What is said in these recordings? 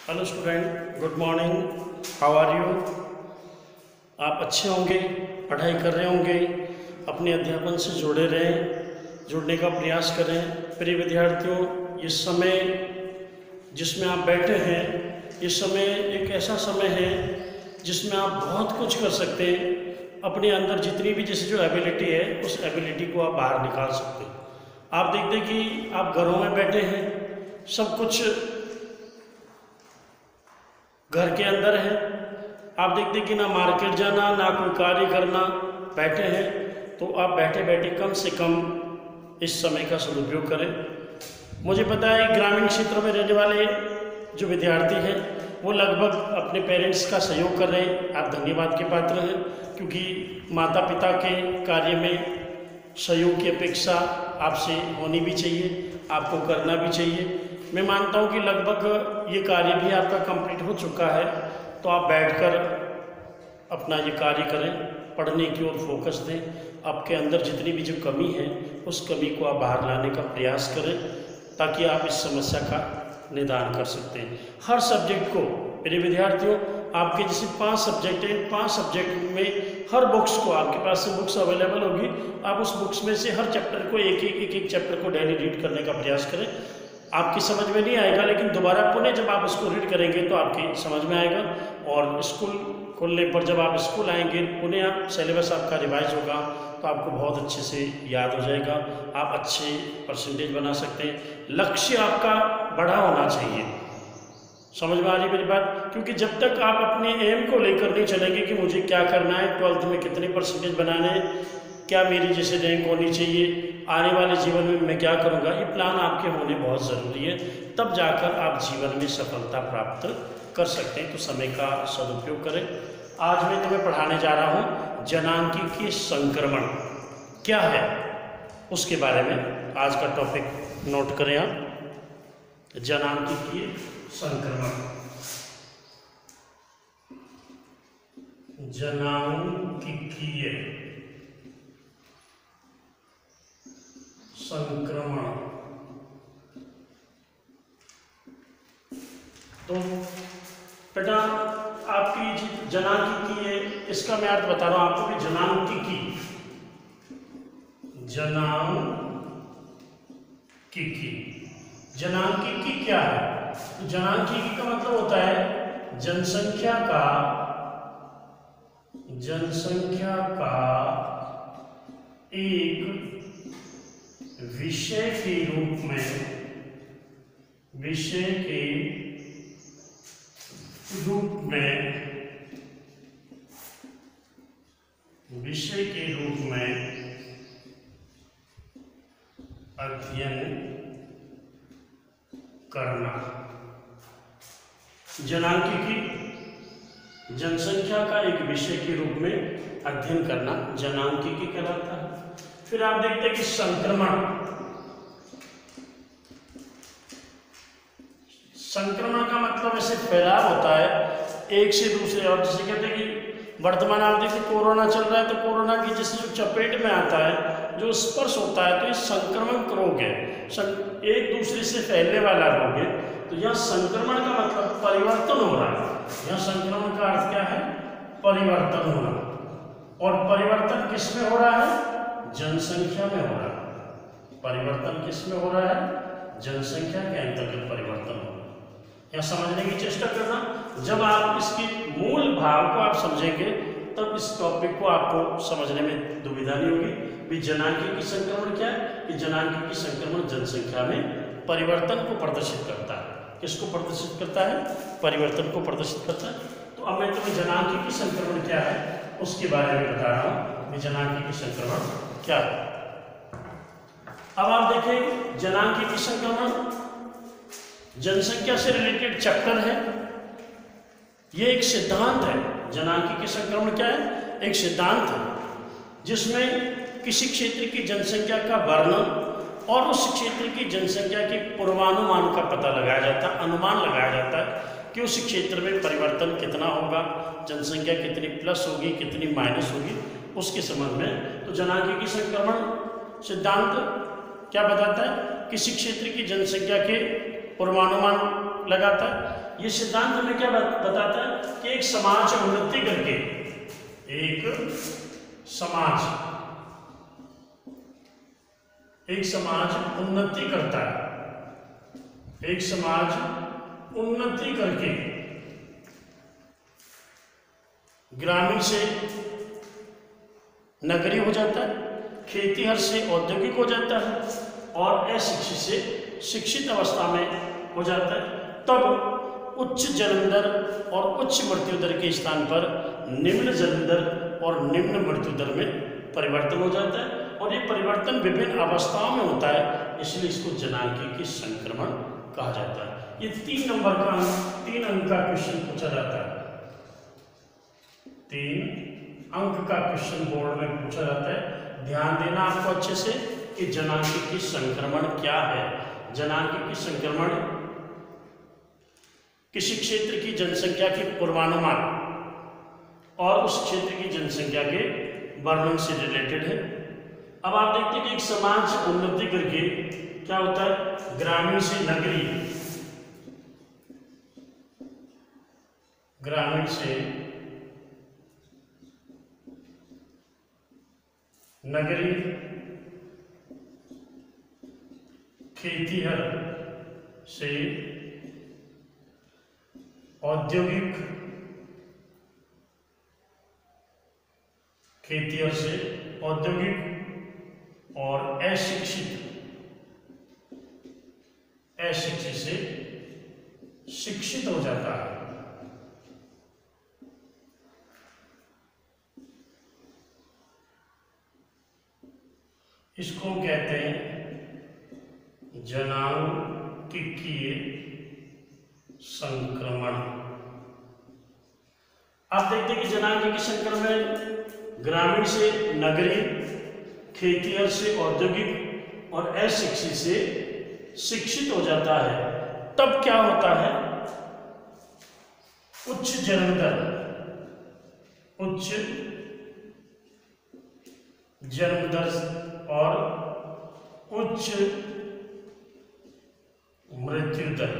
Hello student, good morning. How are you? आप अच्छे होंगे, पढ़ाई कर रहे होंगे, अपने अध्यापन से जुड़े रहें, जुड़ने का प्रयास करें। प्रिय विद्यार्थियों, इस समय जिसमें आप बैठे हैं, इस समय एक ऐसा समय है जिसमें आप बहुत कुछ कर सकते हैं। अपने अंदर जितनी भी जैसे जो एबिलिटी है, उस एबिलिटी को आप बाहर निकाल सकते हैं। आप देखते हैं कि आप घरों में बैठे हैं, सब कुछ घर के अंदर है। आप देखते कि ना मार्केट जाना, ना कोई कार्य करना, बैठे हैं। तो आप बैठे बैठे कम से कम इस समय का सदुपयोग करें। मुझे पता है ग्रामीण क्षेत्रों में रहने वाले जो विद्यार्थी हैं वो लगभग अपने पेरेंट्स का सहयोग कर रहे हैं। आप धन्यवाद के पात्र हैं, क्योंकि माता पिता के कार्य में सहयोग की अपेक्षा आपसे होनी भी चाहिए, आपको करना भी चाहिए। मैं मानता हूँ कि लगभग ये कार्य भी आपका कंप्लीट हो चुका है, तो आप बैठकर अपना ये कार्य करें, पढ़ने की ओर फोकस दें। आपके अंदर जितनी भी जो कमी है, उस कमी को आप बाहर लाने का प्रयास करें, ताकि आप इस समस्या का निदान कर सकते हैं। हर सब्जेक्ट को, मेरे विद्यार्थियों, आपके जैसे 5 सब्जेक्ट हैं, 5 सब्जेक्ट में हर बुक्स को, आपके पास से बुक्स अवेलेबल होगी, आप उस बुक्स में से हर चैप्टर को एक चैप्टर को डेली रीड करने का प्रयास करें। आपकी समझ में नहीं आएगा, लेकिन दोबारा पुनः जब आप उसको रीड करेंगे तो आपकी समझ में आएगा। और स्कूल खुलने पर जब आप स्कूल आएंगे, पुनः आप सिलेबस आपका रिवाइज होगा, तो आपको बहुत अच्छे से याद हो जाएगा। आप अच्छे परसेंटेज बना सकते हैं। लक्ष्य आपका बड़ा होना चाहिए। समझ में आ रही मेरी बात? क्योंकि जब तक आप अपने एम को लेकर नहीं चलेंगे कि मुझे क्या करना है, 12th में कितने परसेंटेज बनाने हैं, क्या मेरी जैसे रैंक होनी चाहिए, आने वाले जीवन में मैं क्या करूँगा, ये प्लान आपके होने बहुत ज़रूरी है। तब जाकर आप जीवन में सफलता प्राप्त कर सकते हैं। तो समय का सदुपयोग करें। आज मैं तुम्हें पढ़ाने जा रहा हूँ जनांगीय संक्रमण क्या है, उसके बारे में आज का टॉपिक नोट करें आप। जनांगीय संक्रमण, जनांगीय संक्रमण। तो बेटा, आपकी जनांगीय, इसका मैं अर्थ बता रहा हूं आपको कि जनांगीय क्या है। तो जनांगीय का मतलब होता है जनसंख्या का एक विषय के रूप में अध्ययन करना। जनांगीय जनसंख्या का एक विषय के रूप में अध्ययन करना जनांगीय कहलाता है। फिर आप देखते हैं कि संक्रमण का मतलब ऐसे फैलाव होता है एक से दूसरे। और जैसे कहते हैं कि वर्तमान आप देखिए कोरोना चल रहा है, तो कोरोना की जैसे जो चपेट में आता है, जो स्पर्श होता है, तो ये संक्रमण रोग है, एक दूसरे से फैलने वाला रोग है। तो यह संक्रमण का मतलब परिवर्तन हो रहा है। यह संक्रमण का अर्थ क्या है? परिवर्तन होना। और परिवर्तन किस में हो रहा है? जनसंख्या में हो रहा है। परिवर्तन किस में हो रहा है? जनसंख्या के अंतर्गत परिवर्तन हो रहा है। यह समझने की चेष्टा करना। जब आप इसके मूल भाव को आप समझेंगे, तब इस टॉपिक को आपको समझने में दुविधा नहीं होगी। भी जनांगीय संक्रमण क्या है? कि जनांगीय संक्रमण जनसंख्या में परिवर्तन को प्रदर्शित करता है। किसको प्रदर्शित करता है? परिवर्तन को प्रदर्शित करता है। तो अब मैं तुम्हें जनांगीय संक्रमण क्या है उसके बारे में बता रहा हूँ। जनांगीय संक्रमण क्या है? अब आप देखें, जनांगीय संक्रमण जनसंख्या से रिलेटेड चैप्टर है। ये एक सिद्धांत है। जनांगीय संक्रमण क्या है? एक सिद्धांत है जिसमें किसी क्षेत्र की जनसंख्या का वर्णन और उस क्षेत्र की जनसंख्या के पूर्वानुमान का पता लगाया जाता है, अनुमान लगाया जाता है कि उस क्षेत्र में परिवर्तन कितना होगा, जनसंख्या कितनी प्लस होगी, कितनी माइनस होगी, उसके संबंध में। तो जनांगीय संक्रमण सिद्धांत क्या बताता है? किसी क्षेत्र की जनसंख्या के पूर्वानुमान लगाता है। ये सिद्धांत हमें क्या बताता है कि एक समाज उन्नति करके, एक समाज उन्नति करता है, एक समाज उन्नति करके ग्रामीण से नगरीय हो जाता है, खेतीहर से औद्योगिक हो जाता है और अशिक्षित से शिक्षित अवस्था में हो जाता है, तब उच्च जन्म दर और उच्च मृत्यु दर के स्थान पर निम्न जन्म दर और निम्न मृत्यु दर में परिवर्तन हो जाता है। और ये परिवर्तन विभिन्न अवस्थाओं में होता है, इसलिए इसको जनांगीय संक्रमण कहा जाता है। ये 3 अंक का क्वेश्चन पूछा जाता है, 3 अंक का क्वेश्चन बोर्ड में पूछा जाता है। ध्यान देना आपको अच्छे से कि जनांगीय संक्रमण क्या है। जनांगीय संक्रमण किसी क्षेत्र की जनसंख्या के पूर्वानुमान और उस क्षेत्र की जनसंख्या के वर्णन से रिलेटेड है। अब आप देखते हैं कि एक समाज उन्नति करके क्या होता है, ग्रामीण से नगरीय, ग्रामीण से नगरीय, खेतीहर से औद्योगिक, खेतीहर से औद्योगिक और अशिक्षित से शिक्षित हो जाता है। इसको कहते हैं जनांगीय संक्रमण। आप देखते हैं कि जनांगीय संक्रमण ग्रामीण से नगरीय, खेतीहर से औद्योगिक और अशिक्षित से शिक्षित हो जाता है, तब क्या होता है, उच्च जन्म दर और उच्च मृत्यु दर,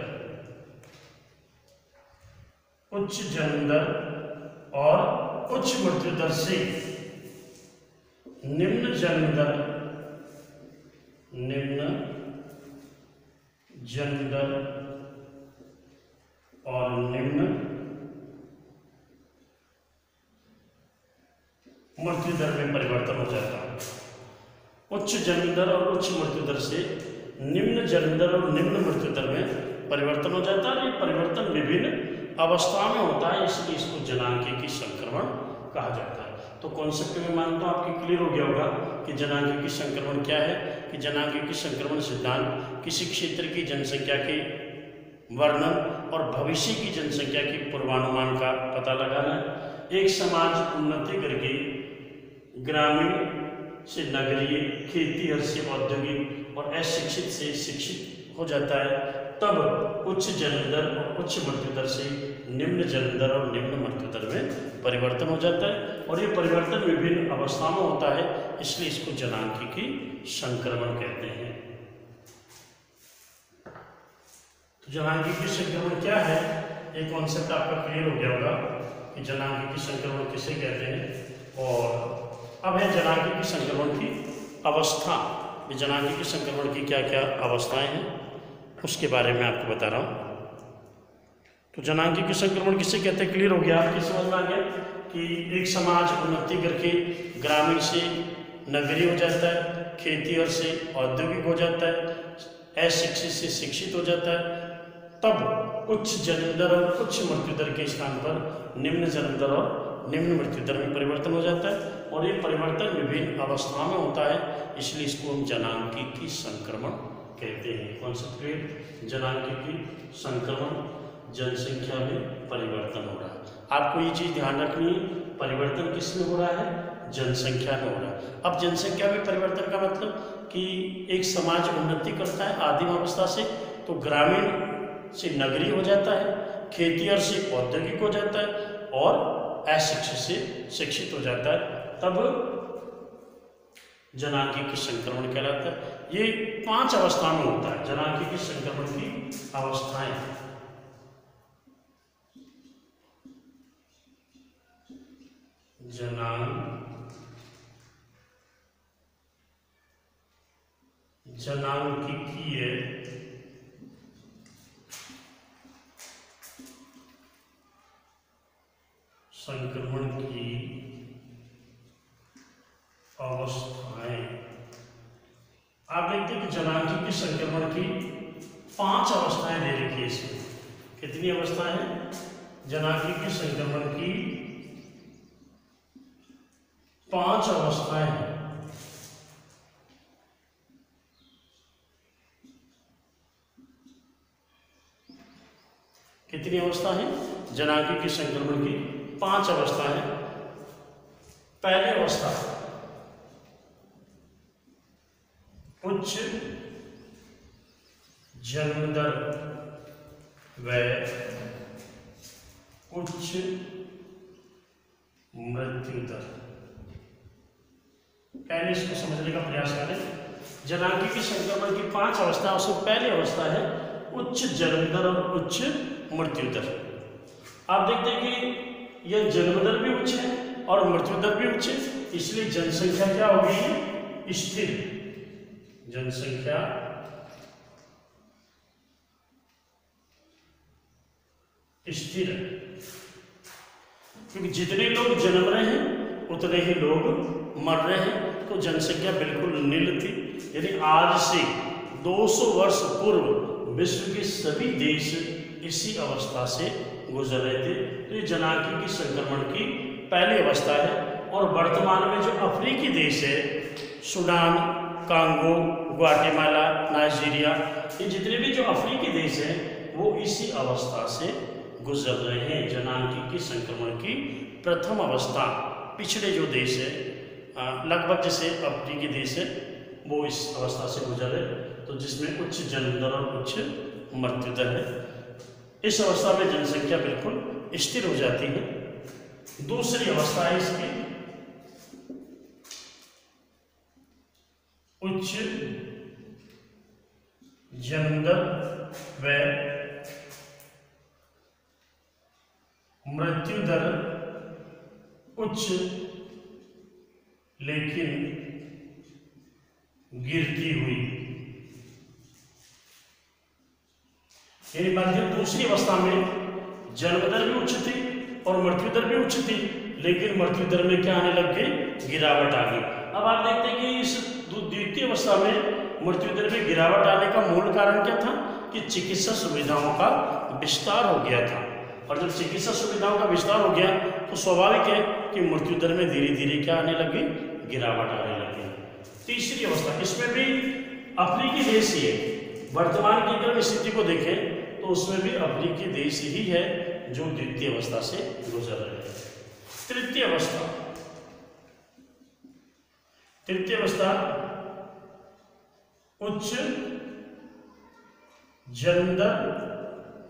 उच्च जन्म दर और उच्च मृत्यु दर से निम्न जन्म दर और निम्न मृत्यु दर में परिवर्तन हो जाता है। उच्च जन्म दर और उच्च मृत्यु दर से निम्न जन्म दर और निम्न मृत्यु दर में परिवर्तन हो जाता है। ये परिवर्तन विभिन्न अवस्थाओं में होता है, इसलिए इसको जनांगीय संक्रमण कहा जाता है। तो कॉन्सेप्ट में मानता हूँ आपके क्लियर हो गया होगा कि जनांगीय संक्रमण क्या है। कि जनांगीय संक्रमण सिद्धांत किसी क्षेत्र की जनसंख्या के वर्णन और भविष्य की जनसंख्या के पूर्वानुमान का पता लगाना है। एक समाज उन्नति करके ग्रामीण से नगरीय, खेतीहर से औद्योगिक और अशिक्षित से शिक्षित हो जाता है, तब उच्च जन्म दर और उच्च मृत्यु दर से निम्न जन्म दर और निम्न मृत्यु दर में परिवर्तन हो जाता है। और ये परिवर्तन विभिन्न अवस्थाओं में होता है, इसलिए इसको जनांगीय संक्रमण कहते हैं। तो जनांगीय संक्रमण क्या है, ये कॉन्सेप्ट आपका क्लियर हो गया होगा कि जनांगीय संक्रमण किसे कहते हैं। और अब है जनांगीय संक्रमण की अवस्था। जनांगीय संक्रमण की क्या क्या अवस्थाएं हैं उसके बारे में आपको बता रहा हूँ। तो जनांगीय संक्रमण किसे कहते हैं, क्लियर हो गया, आपकी समझ में आ गया कि एक समाज उन्नति करके ग्रामीण से नगरीय हो जाता है, खेतीहर से औद्योगिक हो जाता है, अशिक्षित से शिक्षित हो जाता है, तब उच्च जन्म दर और उच्च मृत्यु दर के स्थान पर निम्न जन्म दर और निम्न मृत्यु दर में परिवर्तन हो जाता है। और ये परिवर्तन विभिन्न अवस्थाओं में होता है, इसलिए इसको हम जनांगीय संक्रमण कहते हैं। कॉन्सेप्ट क्लियर, जनांगीय संक्रमण, जनसंख्या में परिवर्तन हो रहा है। आपको ये चीज़ ध्यान रखनी है, परिवर्तन किस में हो रहा है, जनसंख्या में हो रहा है। अब जनसंख्या में परिवर्तन का मतलब कि एक समाज उन्नति करता है आदिम अवस्था से, तो ग्रामीण से नगरीय हो जाता है, खेतीहर से औद्योगिक हो जाता है और अशिक्षित से शिक्षित हो जाता है, तब जनांगीय संक्रमण कहलाता है। ये 5 अवस्था में होता है जनांगीय संक्रमण की अवस्थाएं। जनांकिकीय संक्रमण की अवस्थाएं। आप देखते हैं कि जनांकिकीय संक्रमण की 5 अवस्थाएं दे रखी है इसमें। कितनी अवस्थाएं हैं? जनांकिकीय संक्रमण की 5 अवस्थाएं हैं। कितनी अवस्था है? जनांकिकीय संक्रमण की 5 अवस्था है। पहली अवस्था उच्च जन्म दर व उच्च मृत्यु दर। पहले इसको समझने का प्रयास करें। जनांकिकीय संक्रमण की 5 अवस्था, उसमें पहली अवस्था है उच्च जन्म दर और उच्च मृत्यु दर। आप देखते हैं कि यह जन्म दर भी उच्च है और मृत्यु दर भी उच्च है, इसलिए जनसंख्या क्या हो गई है? स्थिर। जनसंख्या स्थिर है, क्योंकि जितने लोग जन्म रहे हैं उतने ही लोग मर रहे हैं, तो जनसंख्या बिल्कुल नील थी। यानी आज से 200 वर्ष पूर्व विश्व के सभी देश इसी अवस्था से गुजर रहे थे। तो ये जनांकिकीय संक्रमण की पहली अवस्था है। और वर्तमान में जो अफ्रीकी देश है, सूडान, कांगो, ग्वाटेमाला, नाइजीरिया, ये जितने भी जो अफ्रीकी देश हैं वो इसी अवस्था से गुजर रहे हैं। जनांकिकीय संक्रमण की प्रथम अवस्था पिछड़े जो देश है, लगभग जैसे अफ्रीकी देश है, वो इस अवस्था से गुजर रहे, तो जिसमें उच्च जन्म दर और उच्च मृत्यु दर है। इस अवस्था में जनसंख्या बिल्कुल स्थिर हो जाती है। दूसरी अवस्था है इसकी उच्च जन्म दर व मृत्यु दर उच्च लेकिन गिरती हुई। यानी मध्यम दूसरी अवस्था में जन्म दर भी उच्च थी और मृत्यु दर भी उच्च थी, लेकिन मृत्यु दर में क्या आने लग गई? गिरावट आ गई। अब आप देखते हैं कि इस द्वितीय अवस्था में मृत्यु दर में गिरावट आने का मूल कारण क्या था? कि चिकित्सा सुविधाओं का विस्तार हो गया था, और जब चिकित्सा सुविधाओं का विस्तार हो गया तो स्वाभाविक है कि मृत्यु दर में धीरे धीरे क्या आने लगी? गिरावट आने लगी। तीसरी अवस्था, इसमें भी अफ्रीकी देश ही है। वर्तमान की अगर स्थिति को देखें तो उसमें भी अफ्रीकी देश ही है जो द्वितीय अवस्था से गुजर रहे हैं। तृतीय अवस्था, तृतीय अवस्था उच्च जन्म दर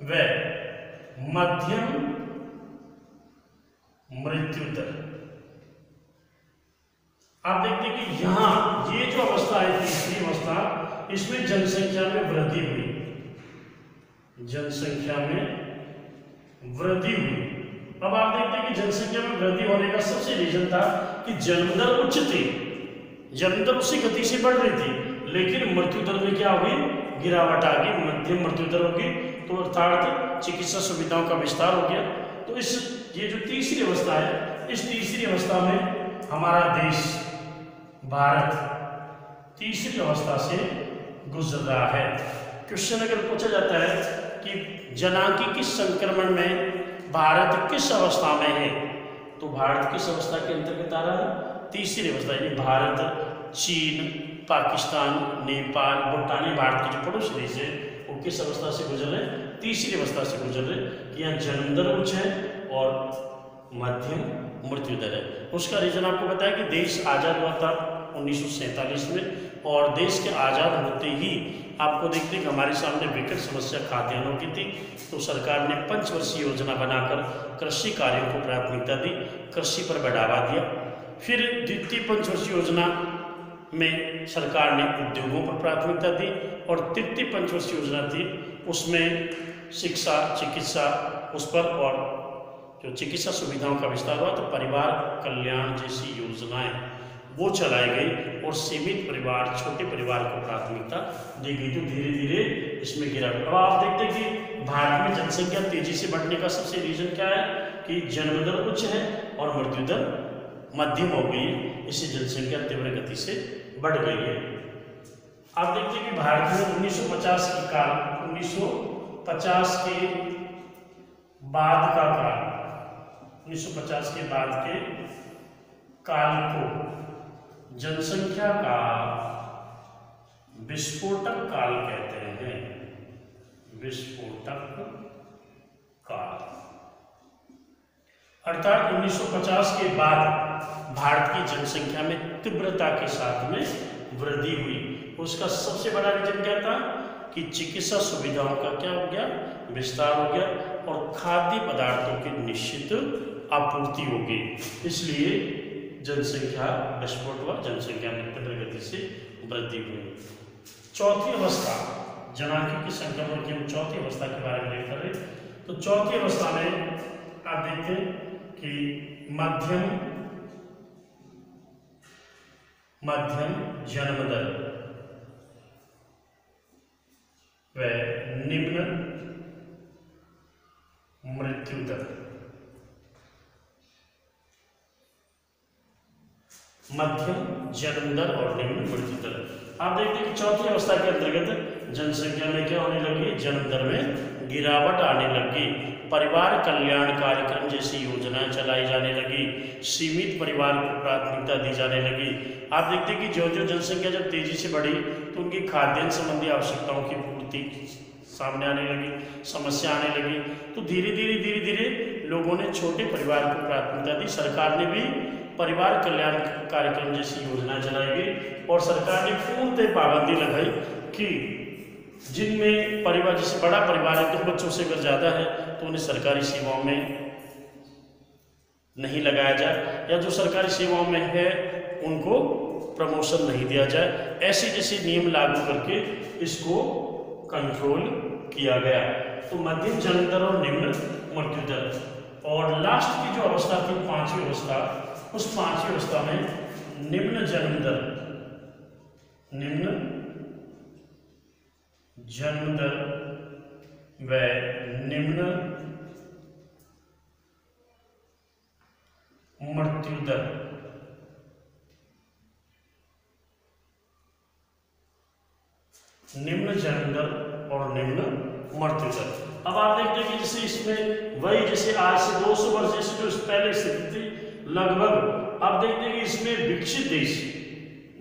व मध्यम मृत्यु दर। आप देखते हैं कि यहां ये जो अवस्था है, तीसरी अवस्था, इसमें जनसंख्या में वृद्धि हुई। जनसंख्या में वृद्धि हुई। अब आप देखते हैं कि जनसंख्या में वृद्धि होने का सबसे रीजन था कि जन्म दर उच्च थी, जन्म दर उसी गति से बढ़ रही थी, लेकिन मृत्यु दर में क्या हो गई? गिरावट आ गई, मध्यम मृत्यु दर हो गई। तो अर्थात चिकित्सा सुविधाओं का विस्तार हो गया। तो ये जो तीसरी अवस्था है, इस तीसरी अवस्था में हमारा देश भारत तीसरी अवस्था से गुजर रहा है। क्वेश्चन अगर पूछा जाता है कि जनांकिकीय संक्रमण में भारत किस अवस्था में है, तो भारत किस अवस्था के अंतर्गत आ रहा है? तीसरी अवस्था। यानी भारत, चीन, पाकिस्तान, नेपाल, भूटान, भारत के जो पड़ोसी देश है वो किस अवस्था से गुजर रहे हैं? तीसरी अवस्था से गुजर रहे हैं। यहाँ जन्म दर उच्च है और मध्यम मृत्यु दर है। उसका रीजन आपको बताया कि देश आज़ाद हुआ था 1947 में, और देश के आज़ाद होते ही आपको देखते हैं कि हमारे सामने विकट समस्या खाद्यान्नों की थी। तो सरकार ने पंचवर्षीय योजना बनाकर कृषि कार्यों को प्राथमिकता दी, कृषि पर बढ़ावा दिया। फिर द्वितीय पंचवर्षीय योजना में सरकार ने उद्योगों पर प्राथमिकता दी, और तृतीय पंचवर्षीय योजना थी उसमें शिक्षा, चिकित्सा उस पर, और जो चिकित्सा सुविधाओं का विस्तार हुआ तो परिवार कल्याण जैसी योजनाएं वो चलाई गई और सीमित परिवार, छोटे परिवार को प्राथमिकता दी गई। तो धीरे धीरे इसमें गिरावट। अब आप देखते हैं कि भारत में जनसंख्या तेजी से बढ़ने का सबसे रीजन क्या है कि जन्म दर उच्च है और मृत्यु दर मध्यम हो गई है, इससे जनसंख्या तीव्र गति से बढ़ गई है। आप देखते हैं कि भारत में 1950 के बाद का काल, 1950 के बाद के काल को जनसंख्या का विस्फोटक काल कहते हैं। विस्फोटक काल अर्थात 1950 के बाद भारत की जनसंख्या में तीव्रता के साथ में वृद्धि हुई। उसका सबसे बड़ा रीजन क्या था कि चिकित्सा सुविधाओं का क्या हो गया, विस्तार हो गया और खाद्य पदार्थों की निश्चित आपूर्ति हो गई, इसलिए जनसंख्या विस्फोट हुआ, जनसंख्या में तीव्र गति से वृद्धि हुई। चौथी अवस्था, जनांगीय संक्रमण की हम चौथी अवस्था के बारे में कर रहे। तो चौथी अवस्था में आप देखते हैं कि मध्यम जन्म दर व निम्न मृत्यु दर। मध्यम जन्म दर और निम्न मृत्यु दर। आप देखते हैं कि चौथी अवस्था के अंतर्गत जनसंख्या में क्या होने लगी, जन्म दर में गिरावट आने लगी, परिवार कल्याण कार्यक्रम जैसी योजनाएं चलाई जाने लगी, सीमित परिवार को प्राथमिकता दी जाने लगी। आप देखते हैं कि जो जो जनसंख्या जब तेजी से बढ़ी तो उनकी खाद्यान्न संबंधी आवश्यकताओं की पूर्ति सामने आने लगी, समस्या आने लगी। तो धीरे धीरे लोगों ने छोटे परिवार को प्राथमिकता दी। सरकार ने भी परिवार कल्याण कार्यक्रम जैसी योजना चलाई गई और सरकार ने पूर्णतः पाबंदी लगाई कि जिनमें परिवार, जैसे बड़ा परिवार है 2 बच्चों से अगर ज़्यादा है तो उन्हें सरकारी सेवाओं में नहीं लगाया जाए, या जो सरकारी सेवाओं में है उनको प्रमोशन नहीं दिया जाए। ऐसे जैसे नियम लागू करके इसको कंट्रोल किया गया। तो मध्यम जन्म दर और निम्न मृत्यु दर, और लास्ट की जो अवस्था थी पांचवी अवस्था, उस पांचवी अवस्था में निम्न जन्म दर व निम्न मृत्यु दर। निम्न जन्म दर और निम्न मृत्यु दर। अब आप देखते हैं कि जैसे इसमें वही जैसे आज से 200 वर्ष जैसे जो पहले स्थिति थी लगभग, आप देखते हैं कि इसमें विकसित देश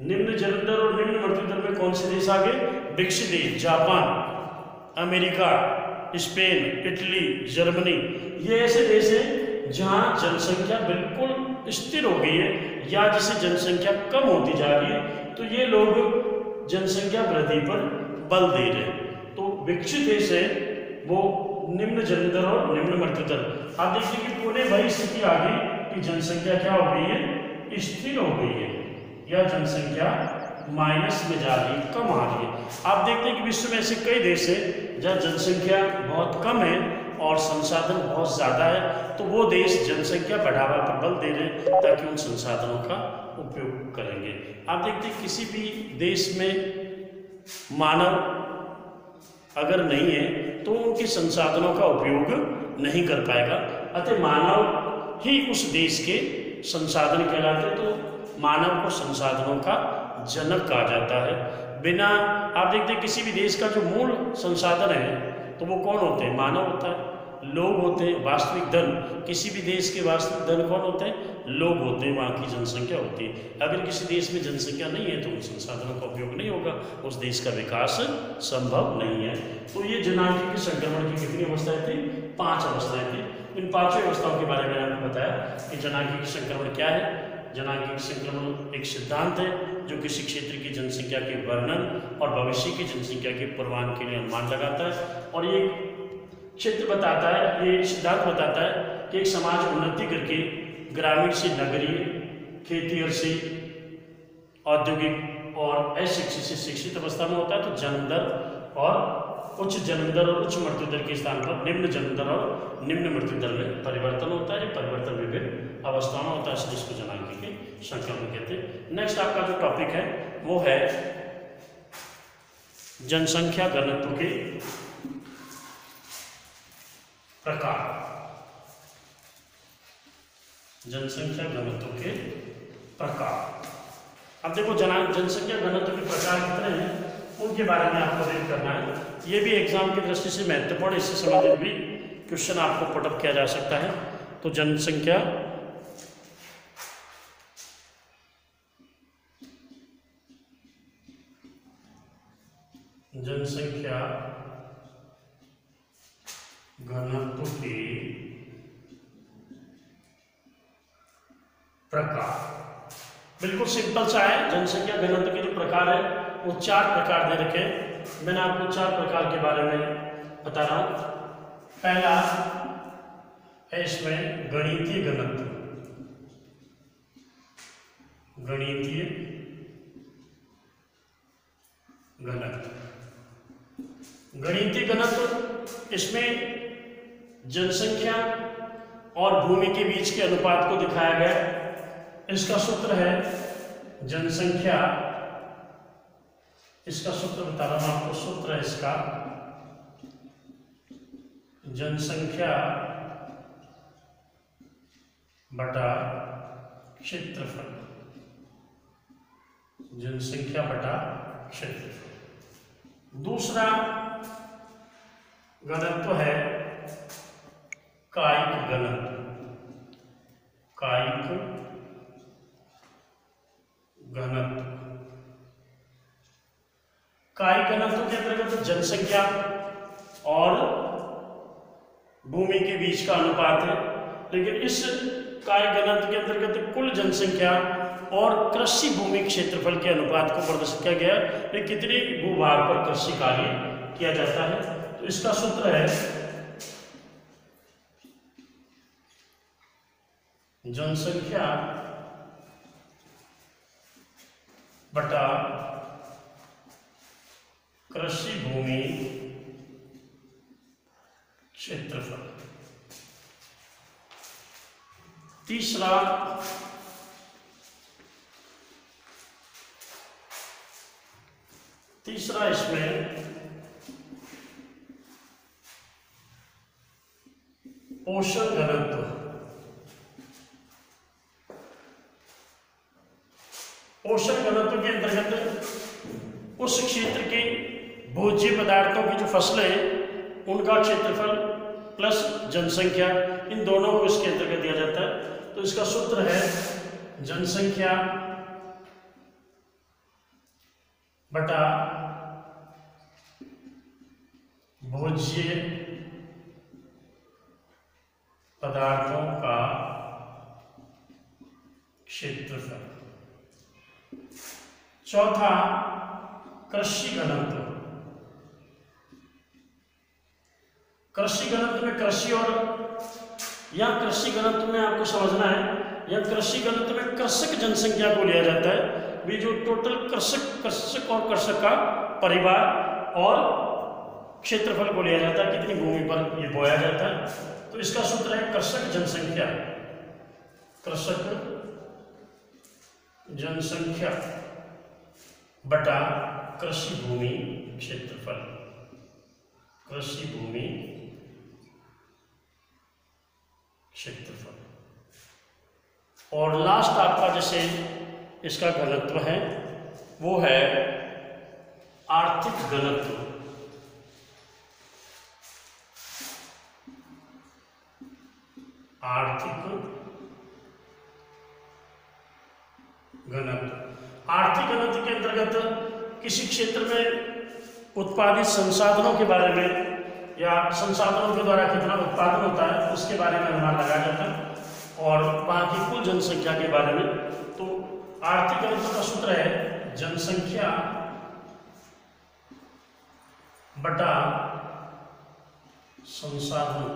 निम्न जन्म दर और निम्न मृत्यु दर में कौन से देश आगे, विकसित देश Japan, America, Spain, Italy, Germany, ये ऐसे देश हैं जहां जनसंख्या बिल्कुल स्थिर हो गई है या जिसे जनसंख्या कम होती जा रही है, तो ये लोग जनसंख्या वृद्धि पर बल दे रहे हैं। तो विकसित देश है वो निम्न जन्म दर और निम्न मृत्यु दर। आप देखिए कि पुणे वही स्थिति आ गई कि जनसंख्या क्या हो गई है, स्थिर हो गई है या जनसंख्या माइनस में जा रही है, कम आ रही है। आप देखते हैं कि विश्व में ऐसे कई देश है जहाँ जनसंख्या बहुत कम है और संसाधन बहुत ज़्यादा है, तो वो देश जनसंख्या बढ़ावा पर बल दे रहे हैं ताकि उन संसाधनों का उपयोग करेंगे। आप देखते हैं किसी भी देश में मानव अगर नहीं है तो उनके संसाधनों का उपयोग नहीं कर पाएगा, अतः मानव ही उस देश के संसाधन कहलाते। तो मानव को संसाधनों का जनक कहा जाता है। बिना, आप देखते हैं किसी भी देश का जो मूल संसाधन है तो वो कौन होते हैं, मानव होता है, लोग होते हैं। वास्तविक धन, किसी भी देश के वास्तविक धन कौन होते हैं, लोग होते हैं, वहाँ की जनसंख्या होती है। अगर किसी देश में जनसंख्या नहीं है तो उन संसाधनों का उपयोग नहीं होगा, उस देश का विकास संभव नहीं है। तो ये जनांगीय संक्रमण की कितनी अवस्थाएं थी, 5 अवस्थाएं थी। इन 5 अवस्थाओं के बारे में आपको बताया कि जनांगीय संक्रमण क्या है। जनांगीय संक्रमण एक सिद्धांत है जो किसी क्षेत्र की जनसंख्या के वर्णन और भविष्य की जनसंख्या के पूर्वानुमान के लिए अनुमान लगाता है, और ये क्षेत्र बताता है, ये सिद्धांत बताता है कि एक समाज उन्नति करके ग्रामीण से नगरीय, खेती से औद्योगिक और अशिक्षित से शिक्षित अवस्था में होता है तो जन्म दर और उच्च जन्म दर और उच्च मृत्यु दर के स्थान पर निम्न जन्म दर और निम्न मृत्यु दर में परिवर्तन होता है। परिवर्तन विभिन्न अवस्थाओं में होता है, इसलिए इसको जनांकी की संक्रमण कहते हैं। नेक्स्ट आपका जो टॉपिक है वो है जनसंख्या घनत्व के प्रकार। जनसंख्या घनत्व के प्रकार। अब देखो जनसंख्या घनत्व के प्रकार कितने हैं उनके बारे में आपको रीड करना है। ये भी एग्जाम की दृष्टि से महत्वपूर्ण, इससे संबंधित भी क्वेश्चन आपको पुटअप किया जा सकता है। तो जनसंख्या घनत्व के प्रकार। बिल्कुल सिंपल सा है। जनसंख्या घनत्व के जो प्रकार है वो 4 प्रकार दे रखे हैं। मैंने आपको 4 प्रकार के बारे में बता रहा हूं। पहला है इसमें गणितीय घनत्व। गणितीय घनत्व। गणितीय घनत्व इसमें जनसंख्या और भूमि के बीच के अनुपात को दिखाया गया। इसका सूत्र है जनसंख्या, इसका सूत्र बता रहा हूं आपको। सूत्र है इसका जनसंख्या बटा क्षेत्रफल। जनसंख्या बटा क्षेत्रफल। दूसरा घनत्व है कायिक घनत्व। कायिक घनत्व। कायिक घनत्व के अंतर्गत जनसंख्या और भूमि के बीच का अनुपात है, लेकिन इस कायिक घनत्व के अंतर्गत कुल जनसंख्या और कृषि भूमि क्षेत्रफल के अनुपात को प्रदर्शित किया गया है। कितने भूभाग पर कृषि कार्य किया जाता है। तो इसका सूत्र है जनसंख्या बटा कृषि भूमि क्षेत्रफल। तीसरा इसमें पोषण घनत्व। पोषण घनत्व के अंतर्गत उस क्षेत्र के भोज्य पदार्थों की जो फसलें हैं उनका क्षेत्रफल प्लस जनसंख्या, इन दोनों को इसके अंतर्गत दिया जाता है। तो इसका सूत्र है जनसंख्या बटा भोज्य पदार्थों का क्षेत्रफल। चौथा कृषि घनत्व। कृषि घनत्व में कृषि और या कृषि घनत्व में आपको समझना है, या कृषि घनत्व में कृषक जनसंख्या को लिया जाता है। भी जो टोटल कृषक और कृषक का परिवार और क्षेत्रफल को लिया जाता है, कितनी भूमि पर ये बोया जाता है। तो इसका सूत्र है कृषक जनसंख्या। कृषक जनसंख्या बटा कृषि भूमि क्षेत्रफल। कृषि भूमि क्षेत्रफल। और लास्ट आपका जैसे इसका घनत्व है वो है आर्थिक घनत्व। आर्थिक घनत्व। आर्थिक घनत्व के अंतर्गत किसी क्षेत्र में उत्पादित संसाधनों के बारे में या संसाधनों के द्वारा कितना उत्पादन होता है उसके बारे में अनुमान लगाया जाता है, और वहाँ की कुल जनसंख्या के बारे में। तो आर्थिक घनत्व का सूत्र है जनसंख्या बटा संसाधन।